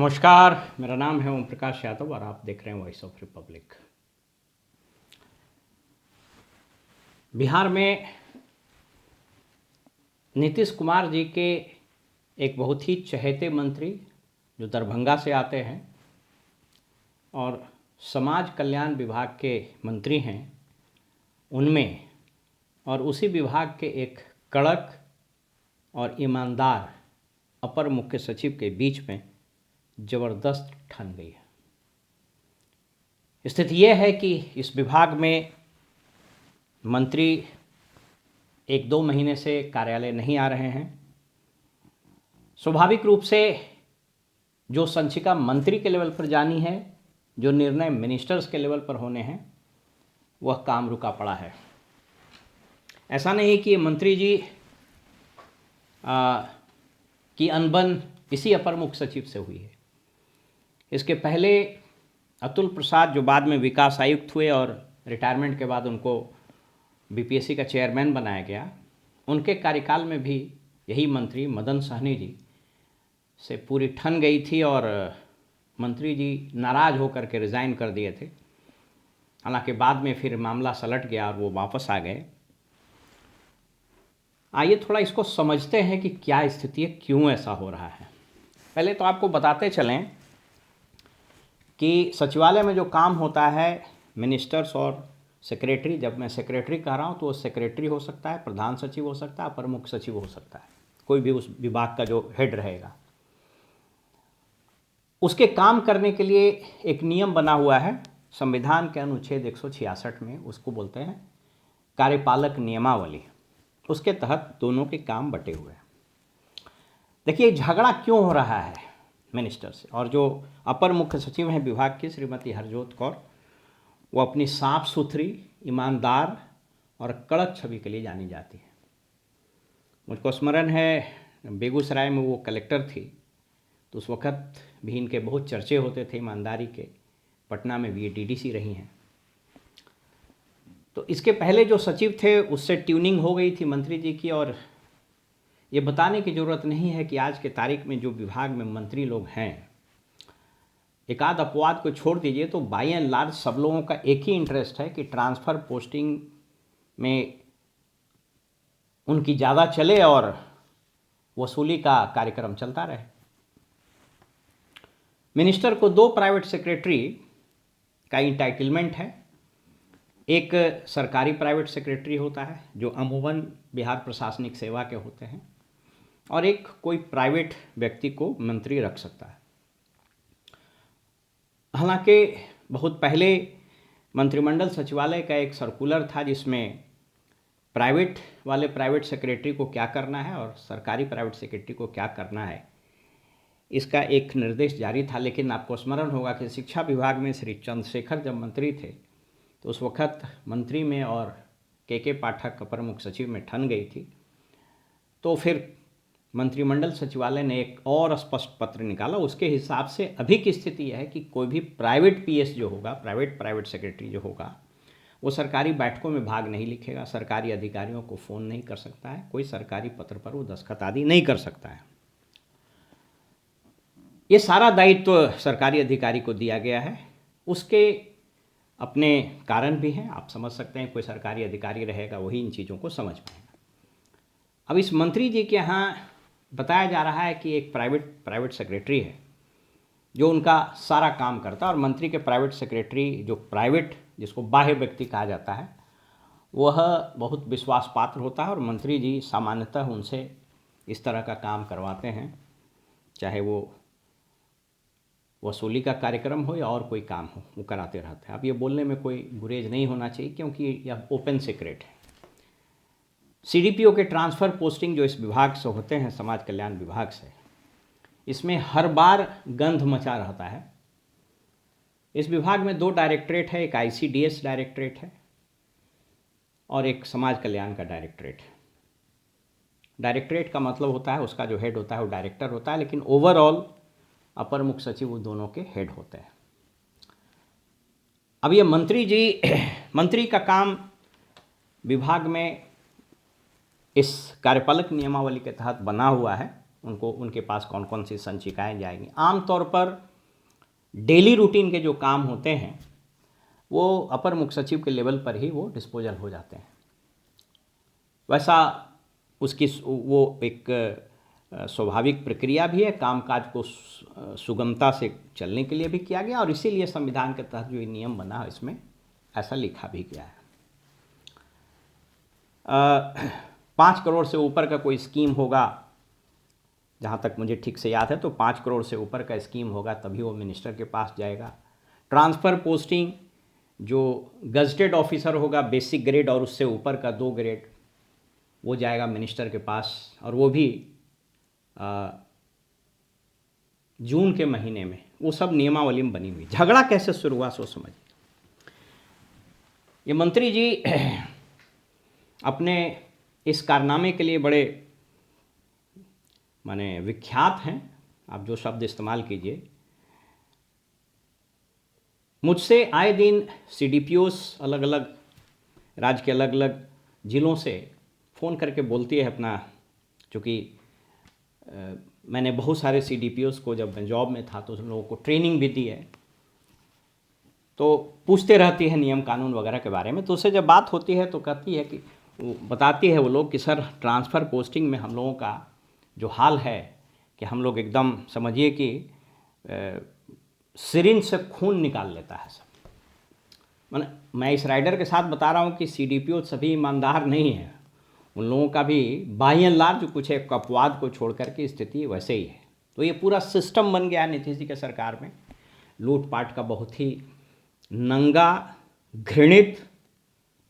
नमस्कार, मेरा नाम है ओम प्रकाश यादव और आप देख रहे हैं वॉइस ऑफ रिपब्लिक। बिहार में नीतीश कुमार जी के एक बहुत ही चहेते मंत्री जो दरभंगा से आते हैं और समाज कल्याण विभाग के मंत्री हैं, उनमें और उसी विभाग के एक कड़क और ईमानदार अपर मुख्य सचिव के बीच में ज़बरदस्त ठन गई है। स्थिति यह है कि इस विभाग में मंत्री 1-2 महीने से कार्यालय नहीं आ रहे हैं। स्वाभाविक रूप से जो संचिका मंत्री के लेवल पर जानी है, जो निर्णय मिनिस्टर्स के लेवल पर होने हैं, वह काम रुका पड़ा है। ऐसा नहीं कि मंत्री जी की अनबन इसी अपर मुख्य सचिव से हुई है। इसके पहले अतुल प्रसाद, जो बाद में विकास आयुक्त हुए और रिटायरमेंट के बाद उनको बीपीएससी का चेयरमैन बनाया गया, उनके कार्यकाल में भी यही मंत्री मदन सहनी जी से पूरी ठन गई थी और मंत्री जी नाराज़ होकर के रिज़ाइन कर दिए थे। हालांकि बाद में फिर मामला सलट गया और वो वापस आ गए। आइए थोड़ा इसको समझते हैं कि क्या स्थिति है, क्यों ऐसा हो रहा है। पहले तो आपको बताते चलें कि सचिवालय में जो काम होता है, मिनिस्टर्स और सेक्रेटरी, जब मैं सेक्रेटरी कह रहा हूँ तो वो सेक्रेटरी हो सकता है, प्रधान सचिव हो सकता है, अपर मुख्य सचिव हो सकता है, कोई भी उस विभाग का जो हेड रहेगा। उसके काम करने के लिए एक नियम बना हुआ है संविधान के अनुच्छेद 166 में, उसको बोलते हैं कार्यपालक नियमावली। उसके तहत दोनों के काम बटे हुए हैं। देखिए झगड़ा क्यों हो रहा है मिनिस्टर से, और जो अपर मुख्य सचिव हैं विभाग की श्रीमती हरजोत कौर, वो अपनी साफ सुथरी, ईमानदार और कड़क छवि के लिए जानी जाती है। मुझको स्मरण है बेगूसराय में वो कलेक्टर थी तो उस वक़्त भी इनके बहुत चर्चे होते थे ईमानदारी के। पटना में भी ये डीडीसी रही हैं। तो इसके पहले जो सचिव थे उससे ट्यूनिंग हो गई थी मंत्री जी की। और ये बताने की ज़रूरत नहीं है कि आज के तारीख में जो विभाग में मंत्री लोग हैं, एक आध अपवाद को छोड़ दीजिए तो बाय एंड लार्ज सब लोगों का एक ही इंटरेस्ट है कि ट्रांसफ़र पोस्टिंग में उनकी ज़्यादा चले और वसूली का कार्यक्रम चलता रहे। मिनिस्टर को 2 प्राइवेट सेक्रेटरी का इंटाइटलमेंट है। एक सरकारी प्राइवेट सेक्रेटरी होता है जो अमूमन बिहार प्रशासनिक सेवा के होते हैं, और एक कोई प्राइवेट व्यक्ति को मंत्री रख सकता है। हालांकि बहुत पहले मंत्रिमंडल सचिवालय का एक सर्कुलर था जिसमें प्राइवेट सेक्रेटरी को क्या करना है और सरकारी प्राइवेट सेक्रेटरी को क्या करना है, इसका एक निर्देश जारी था। लेकिन आपको स्मरण होगा कि शिक्षा विभाग में श्री चंद्रशेखर जब मंत्री थे तो उस वक़्त मंत्री में और के पाठक अपर मुख्य सचिव में ठन गई थी। तो फिर मंत्रिमंडल सचिवालय ने एक और स्पष्ट पत्र निकाला। उसके हिसाब से अभी की स्थिति यह है कि कोई भी प्राइवेट पीएस जो होगा, प्राइवेट सेक्रेटरी जो होगा, वो सरकारी बैठकों में भाग नहीं लिखेगा, सरकारी अधिकारियों को फ़ोन नहीं कर सकता है, कोई सरकारी पत्र पर वो दस्तखत आदि नहीं कर सकता है। ये सारा दायित्व सरकारी अधिकारी को दिया गया है। उसके अपने कारण भी हैं, आप समझ सकते हैं। कोई सरकारी अधिकारी रहेगा वही इन चीज़ों को समझ पाएगा। अब इस मंत्री जी के यहाँ बताया जा रहा है कि एक प्राइवेट सेक्रेटरी है जो उनका सारा काम करता है, और मंत्री के प्राइवेट सेक्रेटरी जो प्राइवेट जिसको बाह्य व्यक्ति कहा जाता है, वह बहुत विश्वास पात्र होता है और मंत्री जी सामान्यतः उनसे इस तरह का काम करवाते हैं, चाहे वो वसूली का कार्यक्रम हो या और कोई काम हो, वो कराते रहते हैं। अब ये बोलने में कोई गुरेज नहीं होना चाहिए क्योंकि यह ओपन सीक्रेट है। सीडीपीओ के ट्रांसफ़र पोस्टिंग जो इस विभाग से होते हैं, समाज कल्याण विभाग से, इसमें हर बार गंध मचा रहता है। इस विभाग में 2 डायरेक्टरेट है, एक आईसीडीएस डायरेक्टरेट है और एक समाज कल्याण का डायरेक्टरेट है। डायरेक्टरेट का मतलब होता है उसका जो हेड होता है वो डायरेक्टर होता है, लेकिन ओवरऑल अपर मुख्य सचिव वो दोनों के हेड होते हैं। अब ये मंत्री का काम विभाग में इस कार्यपालक नियमावली के तहत बना हुआ है। उनको उनके पास कौन कौन सी संचिकाएँ जाएंगी। आमतौर पर डेली रूटीन के जो काम होते हैं वो अपर मुख्य सचिव के लेवल पर ही वो डिस्पोजल हो जाते हैं। वैसा उसकी वो एक स्वाभाविक प्रक्रिया भी है, कामकाज को सुगमता से चलने के लिए भी किया गया, और इसीलिए संविधान के तहत जो नियम बना है इसमें ऐसा लिखा भी गया है। 5 करोड़ से ऊपर का कोई स्कीम होगा, जहाँ तक मुझे ठीक से याद है, तो 5 करोड़ से ऊपर का स्कीम होगा तभी वो मिनिस्टर के पास जाएगा। ट्रांसफ़र पोस्टिंग, जो गजटेड ऑफिसर होगा बेसिक ग्रेड और उससे ऊपर का 2 ग्रेड, वो जाएगा मिनिस्टर के पास, और वो भी जून के महीने में। वो सब नियमावली में बनी हुई। झगड़ा कैसे शुरू हुआ सो समझिए। ये मंत्री जी अपने इस कारनामे के लिए बड़े माने विख्यात हैं, आप जो शब्द इस्तेमाल कीजिए। मुझसे आए दिन CDPOs अलग अलग राज्य के अलग अलग ज़िलों से फ़ोन करके बोलती है अपना, चूँकि मैंने बहुत सारे CDPOs को जब मैं जॉब में था तो उन लोगों को ट्रेनिंग भी दी है, तो पूछते रहती है नियम कानून वगैरह के बारे में। तो उससे जब बात होती है तो कहती है कि बताती है वो लोग कि सर ट्रांसफ़र पोस्टिंग में हम लोगों का जो हाल है कि हम लोग एकदम समझिए कि सिरिंज से खून निकाल लेता है सब। मैं इस राइडर के साथ बता रहा हूँ कि CDPO सभी ईमानदार नहीं हैं, उन लोगों का भी बाई एंड लार्ज कुछ एक अपवाद को छोड़ कर के स्थिति वैसे ही है। तो ये पूरा सिस्टम बन गया नीतीश जी के सरकार में, लूटपाट का बहुत ही नंगा, घृणित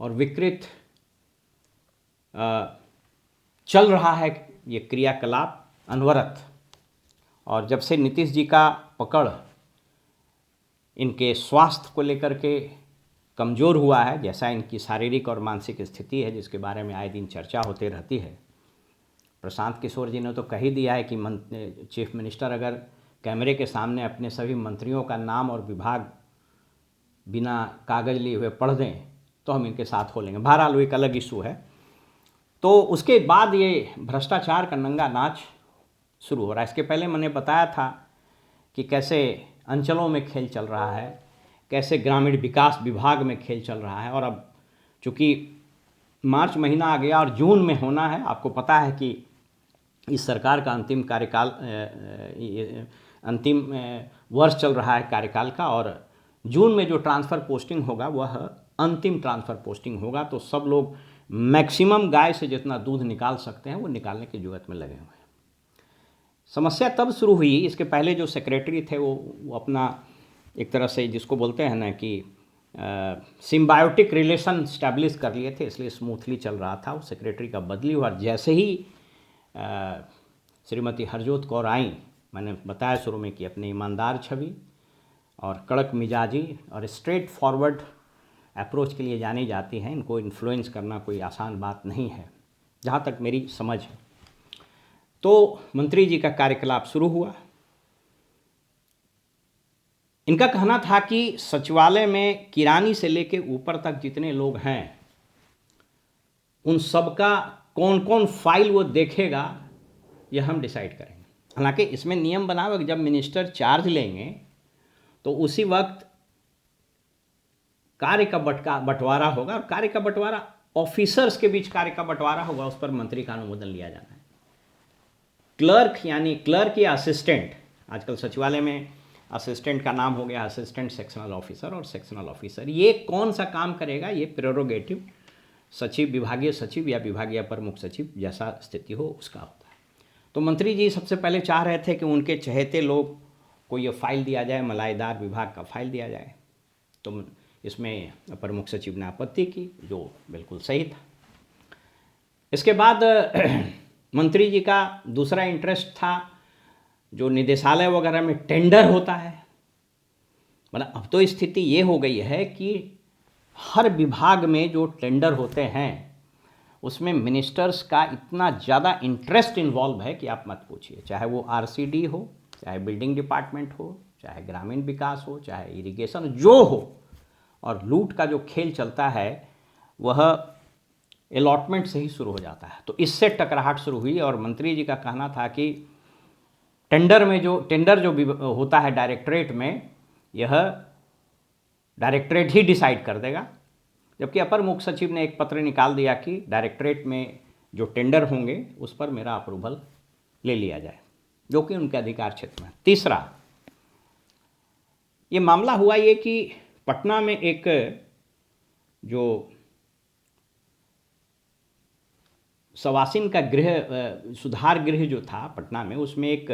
और विकृत चल रहा है ये क्रियाकलाप अनवरत। और जब से नीतीश जी का पकड़ इनके स्वास्थ्य को लेकर के कमज़ोर हुआ है, जैसा इनकी शारीरिक और मानसिक स्थिति है जिसके बारे में आए दिन चर्चा होती रहती है। प्रशांत किशोर जी ने तो कह ही दिया है कि चीफ मिनिस्टर अगर कैमरे के सामने अपने सभी मंत्रियों का नाम और विभाग बिना कागज़ लिए हुए पढ़ दें तो हम इनके साथ हो लेंगे। बहरहाल वो एक अलग इशू है। तो उसके बाद ये भ्रष्टाचार का नंगा नाच शुरू हो रहा है। इसके पहले मैंने बताया था कि कैसे अंचलों में खेल चल रहा है, कैसे ग्रामीण विकास विभाग में खेल चल रहा है, और अब चूँकि मार्च महीना आ गया और जून में होना है। आपको पता है कि इस सरकार का अंतिम कार्यकाल, अंतिम वर्ष चल रहा है कार्यकाल का, और जून में जो ट्रांसफ़र पोस्टिंग होगा वह अंतिम ट्रांसफ़र पोस्टिंग होगा। तो सब लोग मैक्सिमम गाय से जितना दूध निकाल सकते हैं वो निकालने की जुगत में लगे हुए हैं। समस्या तब शुरू हुई, इसके पहले जो सेक्रेटरी थे वो अपना एक तरह से जिसको बोलते हैं ना कि सिम्बायोटिक रिलेशन स्टैब्लिश कर लिए थे, इसलिए स्मूथली चल रहा था। वो सेक्रेटरी का बदली हुआ, जैसे ही श्रीमती हरजोत कौर आई, मैंने बताया शुरू में कि अपने ईमानदार छवि और कड़क मिजाजी और स्ट्रेट फॉरवर्ड अप्रोच के लिए जानी जाती हैं। इनको इन्फ्लुएंस करना कोई आसान बात नहीं है, जहाँ तक मेरी समझ है। तो मंत्री जी का कार्यकलाप शुरू हुआ। इनका कहना था कि सचिवालय में किरानी से लेकर ऊपर तक जितने लोग हैं उन सब का कौन कौन फाइल वो देखेगा यह हम डिसाइड करेंगे। हालांकि इसमें नियम बना हुआ कि जब मिनिस्टर चार्ज लेंगे तो उसी वक्त कार्य का बंटवारा होगा, और कार्य का बंटवारा ऑफिसर्स के बीच कार्य का बंटवारा होगा, उस पर मंत्री का अनुमोदन लिया जाना है। क्लर्क यानी क्लर्क या असिस्टेंट, आजकल सचिवालय में असिस्टेंट का नाम हो गया असिस्टेंट सेक्शनल ऑफिसर और सेक्शनल ऑफिसर, ये कौन सा काम करेगा ये प्रेरोगेटिव सचिव, विभागीय सचिव या विभागीय प्रमुख सचिव जैसा स्थिति हो उसका होता है। तो मंत्री जी सबसे पहले चाह रहे थे कि उनके चहेते लोग को ये फाइल दिया जाए, मलाईदार विभाग का फाइल दिया जाए। तो इसमें प्रमुख सचिव ने आपत्ति की, जो बिल्कुल सही था। इसके बाद मंत्री जी का दूसरा इंटरेस्ट था जो निदेशालय वगैरह में टेंडर होता है। मतलब अब तो स्थिति ये हो गई है कि हर विभाग में जो टेंडर होते हैं उसमें मिनिस्टर्स का इतना ज़्यादा इंटरेस्ट इन्वॉल्व है कि आप मत पूछिए। चाहे वो RCD हो, चाहे बिल्डिंग डिपार्टमेंट हो, चाहे ग्रामीण विकास हो, चाहे इरिगेशन, जो हो, और लूट का जो खेल चलता है वह अलॉटमेंट से ही शुरू हो जाता है। तो इससे टकराहट शुरू हुई और मंत्री जी का कहना था कि टेंडर जो होता है डायरेक्टरेट में, यह डायरेक्टरेट ही डिसाइड कर देगा। जबकि अपर मुख्य सचिव ने एक पत्र निकाल दिया कि डायरेक्टरेट में जो टेंडर होंगे उस पर मेरा अप्रूवल ले लिया जाए, जो कि उनके अधिकार क्षेत्र में। तीसरा, ये मामला हुआ ये कि पटना में एक जो सवासिन का गृह, सुधार गृह जो था पटना में, उसमें एक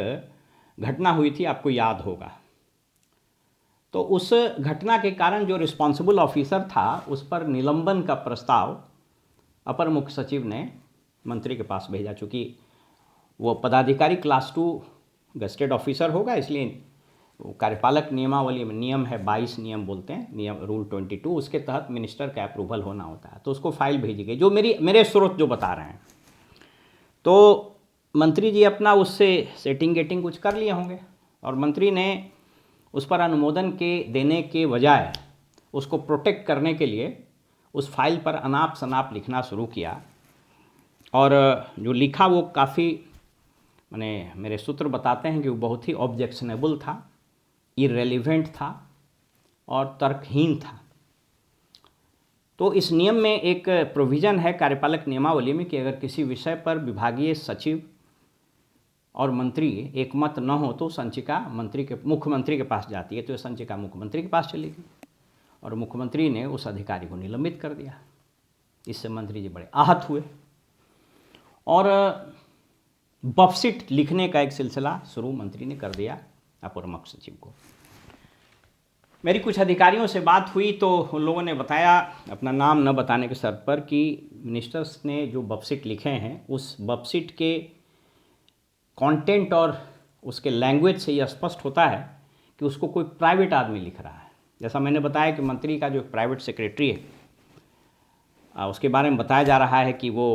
घटना हुई थी, आपको याद होगा। तो उस घटना के कारण जो रिस्पॉन्सिबल ऑफिसर था उस पर निलंबन का प्रस्ताव अपर मुख्य सचिव ने मंत्री के पास भेजा। चूँकि वो पदाधिकारी क्लास 2 गस्टेड ऑफिसर होगा, इसलिए वो कार्यपालक नियमावली में नियम है 22 नियम बोलते हैं, नियम रूल 22, उसके तहत मिनिस्टर का अप्रूवल होना होता है। तो उसको फाइल भेजी गई, जो मेरे स्रोत जो बता रहे हैं। तो मंत्री जी अपना उससे सेटिंग कुछ कर लिए होंगे, और मंत्री ने उस पर अनुमोदन के देने के बजाय उसको प्रोटेक्ट करने के लिए उस फाइल पर अनाप शनाप लिखना शुरू किया। और जो लिखा वो काफ़ी, माने मेरे सूत्र बताते हैं कि वो बहुत ही ऑब्जेक्शनेबल था, इररेलेवेंट था और तर्कहीन था। तो इस नियम में एक प्रोविज़न है कार्यपालक नियमावली में कि अगर किसी विषय पर विभागीय सचिव और मंत्री एकमत न हो तो संचिका मुख्यमंत्री के पास जाती है। तो ये संचिका मुख्यमंत्री के पास चली गई और मुख्यमंत्री ने उस अधिकारी को निलंबित कर दिया। इससे मंत्री जी बड़े आहत हुए और बफसीट लिखने का एक सिलसिला शुरू मंत्री ने कर दिया अपर मुख्य सचिव को। मेरी कुछ अधिकारियों से बात हुई तो उन लोगों ने बताया, अपना नाम न बताने के शर्त पर, कि मिनिस्टर्स ने जो बफसीट लिखे हैं उस बफसीट के कंटेंट और उसके लैंग्वेज से यह स्पष्ट होता है कि उसको कोई प्राइवेट आदमी लिख रहा है। जैसा मैंने बताया कि मंत्री का जो प्राइवेट सेक्रेटरी है, उसके बारे में बताया जा रहा है कि वो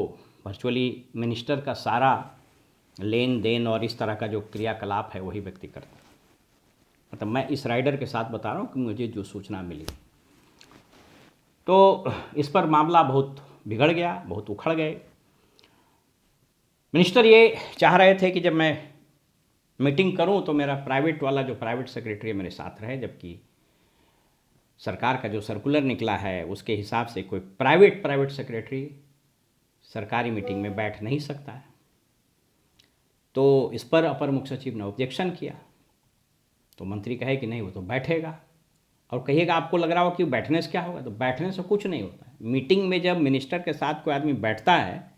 वर्चुअली मिनिस्टर का सारा लेन देन और इस तरह का जो क्रियाकलाप है वही व्यक्ति करता है। मतलब मैं इस राइडर के साथ बता रहा हूँ कि मुझे जो सूचना मिली, तो इस पर मामला बहुत बिगड़ गया, बहुत उखड़ गए। मिनिस्टर ये चाह रहे थे कि जब मैं मीटिंग करूं तो मेरा प्राइवेट सेक्रेटरी मेरे साथ रहे, जबकि सरकार का जो सर्कुलर निकला है उसके हिसाब से कोई प्राइवेट सेक्रेटरी सरकारी मीटिंग में बैठ नहीं सकता है। तो इस पर अपर मुख्य सचिव ने ऑब्जेक्शन किया। तो मंत्री कहे कि नहीं, वो तो बैठेगा। और कहिएगा आपको लग रहा हो कि बैठने से क्या होगा, तो बैठने से कुछ नहीं होता है। मीटिंग में जब मिनिस्टर के साथ कोई आदमी बैठता है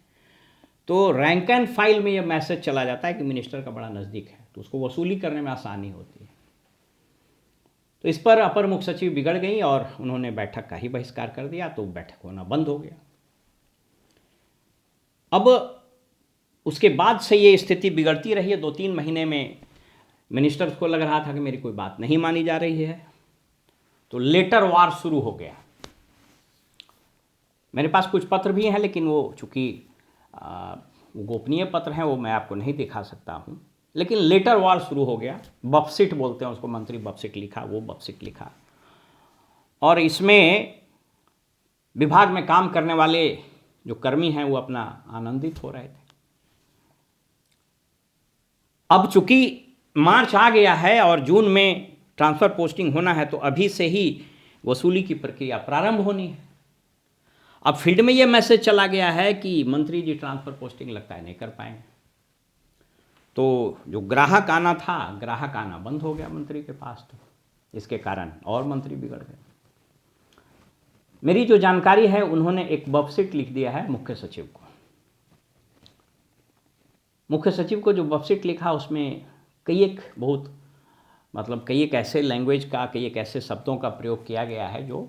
तो रैंक एंड फाइल में यह मैसेज चला जाता है कि मिनिस्टर का बड़ा नज़दीक है, तो उसको वसूली करने में आसानी होती है। तो इस पर अपर मुख्य सचिव बिगड़ गई और उन्होंने बैठक का ही बहिष्कार कर दिया। तो बैठक होना बंद हो गया। अब उसके बाद से ये स्थिति बिगड़ती रही है। 2-3 महीने में मिनिस्टर्स को लग रहा था कि मेरी कोई बात नहीं मानी जा रही है, तो लेटर वार शुरू हो गया। मेरे पास कुछ पत्र भी हैं, लेकिन वो चूँकि गोपनीय पत्र हैं, वो मैं आपको नहीं दिखा सकता हूँ। लेकिन लेटर वार शुरू हो गया। बफसीट बोलते हैं उसको, मंत्री बफसीट लिखा, वो बफसीट लिखा। और इसमें विभाग में काम करने वाले जो कर्मी हैं वो अपना आनंदित हो रहे थे। अब चूंकि मार्च आ गया है और जून में ट्रांसफ़र पोस्टिंग होना है, तो अभी से ही वसूली की प्रक्रिया प्रारंभ होनी है। अब फील्ड में ये मैसेज चला गया है कि मंत्री जी ट्रांसफ़र पोस्टिंग लगता है नहीं कर पाएंगे। तो जो ग्राहक आना था, ग्राहक आना बंद हो गया मंत्री के पास। तो इसके कारण और मंत्री बिगड़ गए। मेरी जो जानकारी है, उन्होंने एक बफसीट लिख दिया है मुख्य सचिव को। मुख्य सचिव को जो बफसीट लिखा उसमें कई एक ऐसे लैंग्वेज का, कई एक ऐसे शब्दों का प्रयोग किया गया है जो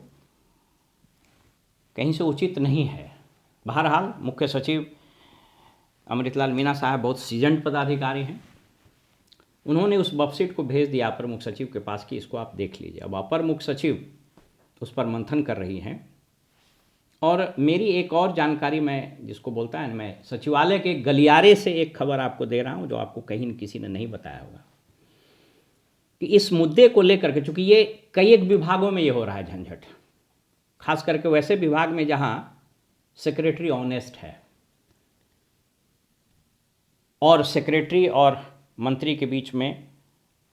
कहीं से उचित नहीं है। बहरहाल मुख्य सचिव अमृतलाल मीणा साहब बहुत सीजन्ड पदाधिकारी हैं। उन्होंने उस बफसीट को भेज दिया अपर मुख्य सचिव के पास कि इसको आप देख लीजिए। अब अपर मुख्य सचिव उस पर मंथन कर रही हैं। और मेरी एक और जानकारी, मैं जिसको बोलता है, मैं सचिवालय के गलियारे से एक खबर आपको दे रहा हूँ जो आपको कहीं किसी ने नहीं बताया होगा, कि इस मुद्दे को लेकर के, चूँकि ये कई एक विभागों में ये हो रहा है झंझट, खास करके वैसे विभाग में जहाँ सेक्रेटरी ऑनेस्ट है और सेक्रेटरी और मंत्री के बीच में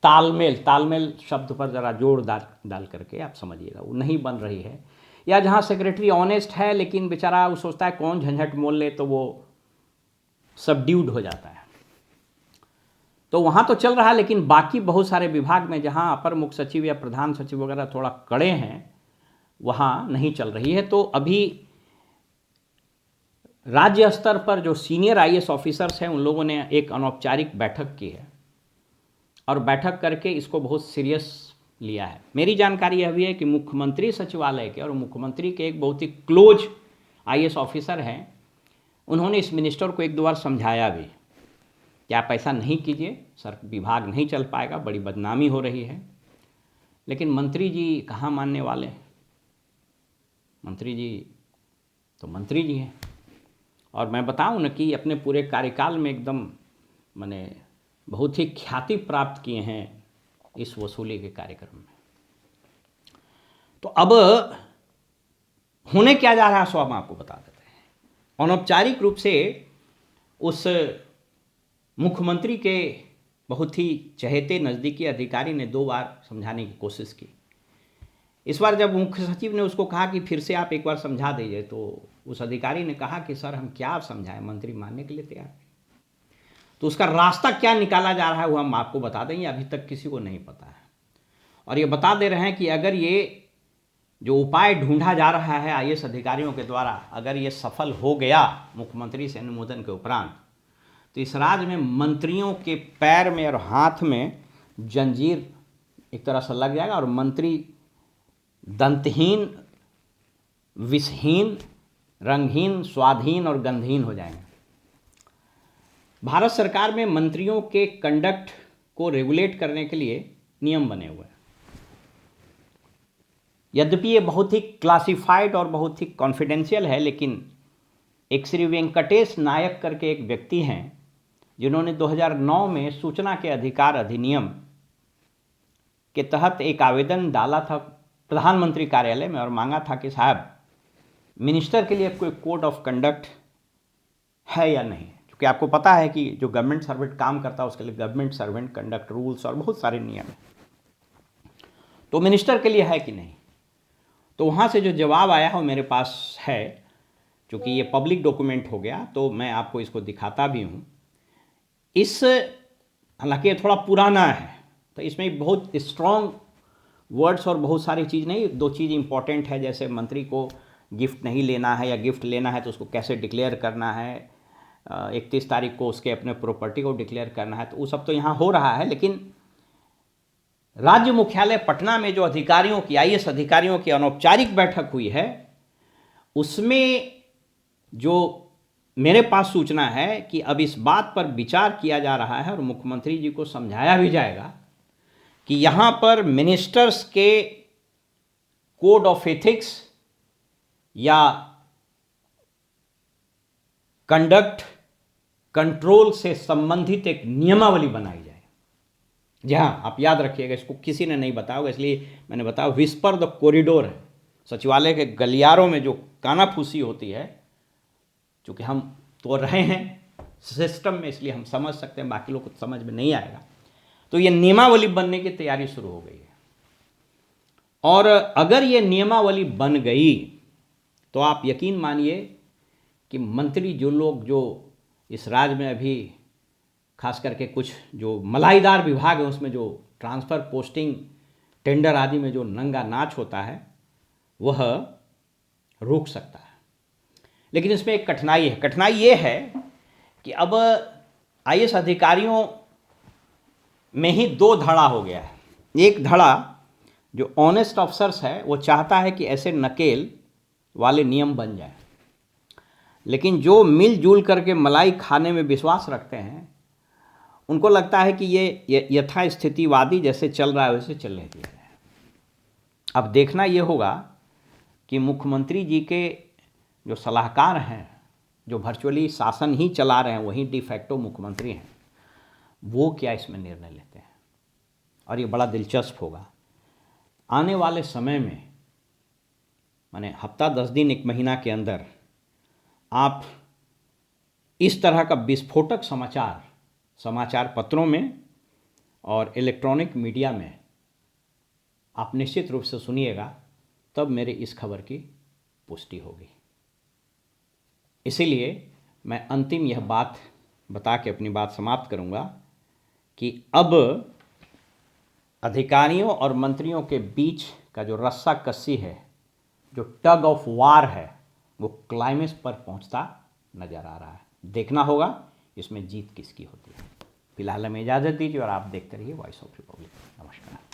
तालमेल, तालमेल शब्द पर ज़रा जोर डाल करके आप समझिएगा, वो नहीं बन रही है। या जहाँ सेक्रेटरी ऑनेस्ट है लेकिन बेचारा वो सोचता है कौन झंझट मोल ले, तो वो सबड्यूड हो जाता है। तो वहाँ तो चल रहा है, लेकिन बाकी बहुत सारे विभाग में जहाँ अपर मुख्य सचिव या प्रधान सचिव वगैरह थोड़ा कड़े हैं, वहाँ नहीं चल रही है। तो अभी राज्य स्तर पर जो सीनियर आईएएस ऑफिसर्स हैं उन लोगों ने एक अनौपचारिक बैठक की है और बैठक करके इसको बहुत सीरियस लिया है। मेरी जानकारी यह भी है कि मुख्यमंत्री सचिवालय के और मुख्यमंत्री के एक बहुत ही क्लोज आईएएस ऑफिसर हैं, उन्होंने इस मिनिस्टर को एक दो बार समझाया भी कि आप ऐसा नहीं कीजिए, सर विभाग नहीं चल पाएगा, बड़ी बदनामी हो रही है। लेकिन मंत्री जी कहाँ मानने वाले हैं? मंत्री जी तो मंत्री जी हैं। और मैं बताऊं न कि अपने पूरे कार्यकाल में एकदम मैंने बहुत ही ख्याति प्राप्त किए हैं इस वसूली के कार्यक्रम में। तो अब होने क्या जा रहा है सो हम आपको बता देते हैं। अनौपचारिक रूप से उस मुख्यमंत्री के बहुत ही चहेते नज़दीकी अधिकारी ने 2 बार समझाने की कोशिश की। इस बार जब मुख्य सचिव ने उसको कहा कि फिर से आप एक बार समझा दीजिए, तो उस अधिकारी ने कहा कि सर हम क्या समझाएं, मंत्री मानने के लिए तैयार नहीं। तो उसका रास्ता क्या निकाला जा रहा है वो हम आपको बता देंगे, अभी तक किसी को नहीं पता है। और ये बता दे रहे हैं कि अगर ये जो उपाय ढूंढा जा रहा है आईएएस अधिकारियों के द्वारा, अगर ये सफल हो गया मुख्यमंत्री से अनुमोदन के उपरांत, तो इस राज्य में मंत्रियों के पैर में और हाथ में जंजीर एक तरह से लग जाएगा और मंत्री दंतहीन, विषहीन, रंगहीन, स्वादहीन और गंधहीन हो जाएंगे। भारत सरकार में मंत्रियों के कंडक्ट को रेगुलेट करने के लिए नियम बने हुए हैं। यद्यपि ये बहुत ही क्लासिफाइड और बहुत ही कॉन्फिडेंशियल है, लेकिन एक श्री वेंकटेश नायक करके एक व्यक्ति हैं जिन्होंने 2009 में सूचना के अधिकार अधिनियम के तहत एक आवेदन डाला था प्रधानमंत्री कार्यालय में और मांगा था कि साहब मिनिस्टर के लिए कोई कोड ऑफ कंडक्ट है या नहीं, क्योंकि आपको पता है कि जो गवर्नमेंट सर्वेंट काम करता है उसके लिए गवर्नमेंट सर्वेंट कंडक्ट रूल्स और बहुत सारे नियम हैं, तो मिनिस्टर के लिए है कि नहीं। तो वहाँ से जो जवाब आया वो मेरे पास है, क्योंकि ये पब्लिक डॉक्यूमेंट हो गया तो मैं आपको इसको दिखाता भी हूँ। हालांकि ये थोड़ा पुराना है तो इसमें बहुत स्ट्रॉन्ग वर्ड्स और बहुत सारी चीज़ नहीं, 2 चीज़ इंपॉर्टेंट है, जैसे मंत्री को गिफ्ट नहीं लेना है या गिफ्ट लेना है तो उसको कैसे डिक्लेयर करना है, 31 तारीख को उसके अपने प्रॉपर्टी को डिक्लेयर करना है, तो वो सब तो यहाँ हो रहा है। लेकिन राज्य मुख्यालय पटना में जो अधिकारियों की, आईएएस अधिकारियों की अनौपचारिक बैठक हुई है, उसमें जो मेरे पास सूचना है कि अब इस बात पर विचार किया जा रहा है और मुख्यमंत्री जी को समझाया भी जाएगा कि यहाँ पर मिनिस्टर्स के कोड ऑफ एथिक्स या कंडक्ट कंट्रोल से संबंधित एक नियमावली बनाई जाए। जी हाँ, आप याद रखिएगा, इसको किसी ने नहीं बताया होगा इसलिए मैंने बताया, विस्पर द कॉरिडोर है। सचिवालय के गलियारों में जो कानाफूसी होती है, क्योंकि हम तो रहे हैं सिस्टम में इसलिए हम समझ सकते हैं, बाकी लोग को समझ में नहीं आएगा। तो ये नियमावली बनने की तैयारी शुरू हो गई है और अगर ये नियमावली बन गई तो आप यकीन मानिए कि मंत्री जो लोग जो इस राज्य में अभी खास करके कुछ जो मलाईदार विभाग है उसमें जो ट्रांसफ़र, पोस्टिंग, टेंडर आदि में जो नंगा नाच होता है वह रुक सकता है। लेकिन इसमें एक कठिनाई है। कठिनाई ये है कि अब आईएएस अधिकारियों में ही 2 धड़ा हो गया है। एक धड़ा जो ऑनेस्ट ऑफिसर्स है वो चाहता है कि ऐसे नकेल वाले नियम बन जाए, लेकिन जो मिलजुल करके मलाई खाने में विश्वास रखते हैं उनको लगता है कि ये यथास्थितिवादी जैसे चल रहा है वैसे चलने दिया जाए। अब देखना ये होगा कि मुख्यमंत्री जी के जो सलाहकार हैं, जो वर्चुअली शासन ही चला रहे हैं, वही डिफैक्टो मुख्यमंत्री हैं, वो क्या इसमें निर्णय लेते हैं। और ये बड़ा दिलचस्प होगा आने वाले समय में, माने हफ्ता 10 दिन 1 महीना के अंदर आप इस तरह का विस्फोटक समाचार समाचार पत्रों में और इलेक्ट्रॉनिक मीडिया में आप निश्चित रूप से सुनिएगा, तब मेरे इस खबर की पुष्टि होगी। इसीलिए मैं अंतिम यह बात बता के अपनी बात समाप्त करूंगा कि अब अधिकारियों और मंत्रियों के बीच का जो रस्सा कस्सी है, जो टग ऑफ वार है, वो क्लाइमेक्स पर पहुंचता नजर आ रहा है। देखना होगा इसमें जीत किसकी होती है। फिलहाल हमें इजाज़त दीजिए और आप देखते रहिए वॉइस ऑफ रिपब्लिक। नमस्कार।